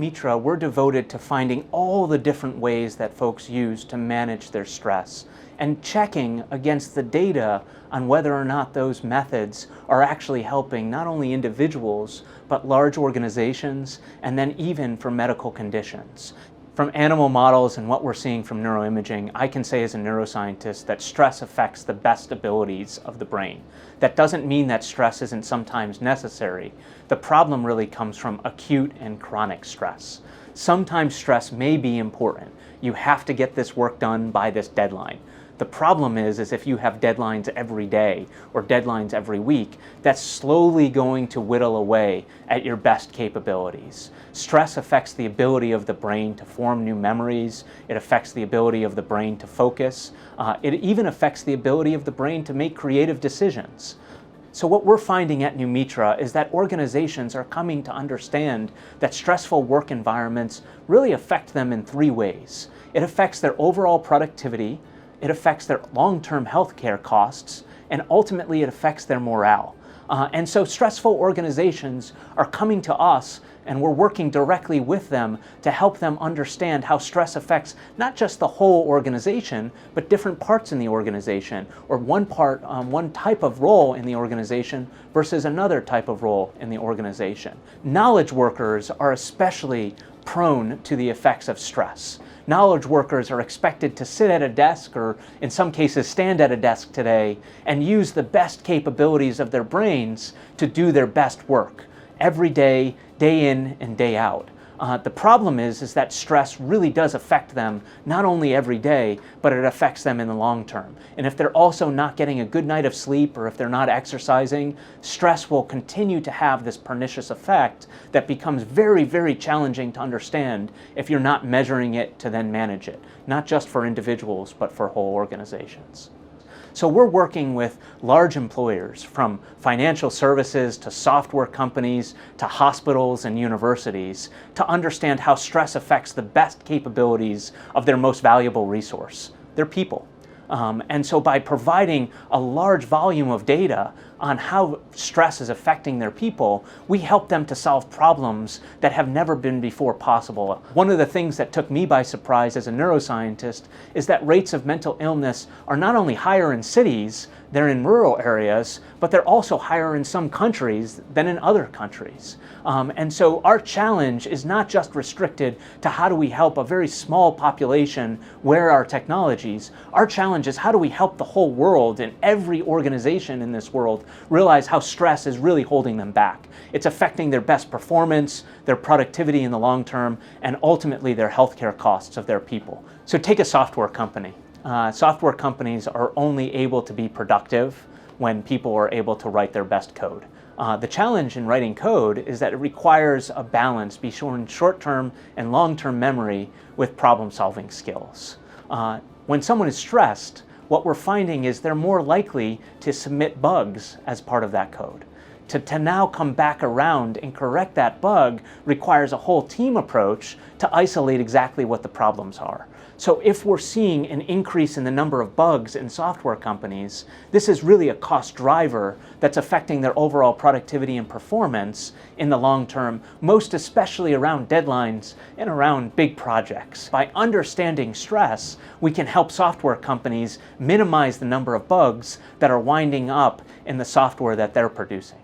Neumitra, we're devoted to finding all the different ways that folks use to manage their stress and checking against the data on whether or not those methods are actually helping not only individuals, but large organizations, and then even for medical conditions. From animal models and what we're seeing from neuroimaging, I can say as a neuroscientist that stress affects the best abilities of the brain. That doesn't mean that stress isn't sometimes necessary. The problem really comes from acute and chronic stress. Sometimes stress may be important. You have to get this work done by this deadline. The problem is if you have deadlines every day or deadlines every week, that's slowly going to whittle away at your best capabilities. Stress affects the ability of the brain to form new memories. It affects the ability of the brain to focus. It even affects the ability of the brain to make creative decisions. So what we're finding at Neumitra is that organizations are coming to understand that stressful work environments really affect them in three ways. It affects their overall productivity, it affects their long-term healthcare costs, and ultimately it affects their morale. And so stressful organizations are coming to us, and we're working directly with them to help them understand how stress affects not just the whole organization, but different parts in the organization, or one type of role in the organization versus another type of role in the organization. Knowledge workers are especially prone to the effects of stress. Knowledge workers are expected to sit at a desk, or in some cases stand at a desk today, and use the best capabilities of their brains to do their best work every day, day in and day out. The problem is that stress really does affect them not only every day, but it affects them in the long term. And if they're also not getting a good night of sleep, or if they're not exercising, stress will continue to have this pernicious effect that becomes very, very challenging to understand if you're not measuring it to then manage it, not just for individuals, but for whole organizations. So we're working with large employers, from financial services to software companies to hospitals and universities, to understand how stress affects the best capabilities of their most valuable resource, their people. And so by providing a large volume of data on how stress is affecting their people, we help them to solve problems that have never been before possible. One of the things that took me by surprise as a neuroscientist is that rates of mental illness are not only higher in cities, they're in rural areas, but they're also higher in some countries than in other countries. And so our challenge is not just restricted to how do we help a very small population wear our technologies. Our challenge is how do we help the whole world, and every organization in this world, realize how stress is really holding them back. It's affecting their best performance, their productivity in the long term, and ultimately their healthcare costs of their people. So take a software company. Software companies are only able to be productive when people are able to write their best code. The challenge in writing code is that it requires a balance between short-term and long-term memory with problem-solving skills. When someone is stressed, what we're finding is they're more likely to submit bugs as part of that code. To now come back around and correct that bug requires a whole team approach to isolate exactly what the problems are. So if we're seeing an increase in the number of bugs in software companies, this is really a cost driver that's affecting their overall productivity and performance in the long term, most especially around deadlines and around big projects. By understanding stress, we can help software companies minimize the number of bugs that are winding up in the software that they're producing.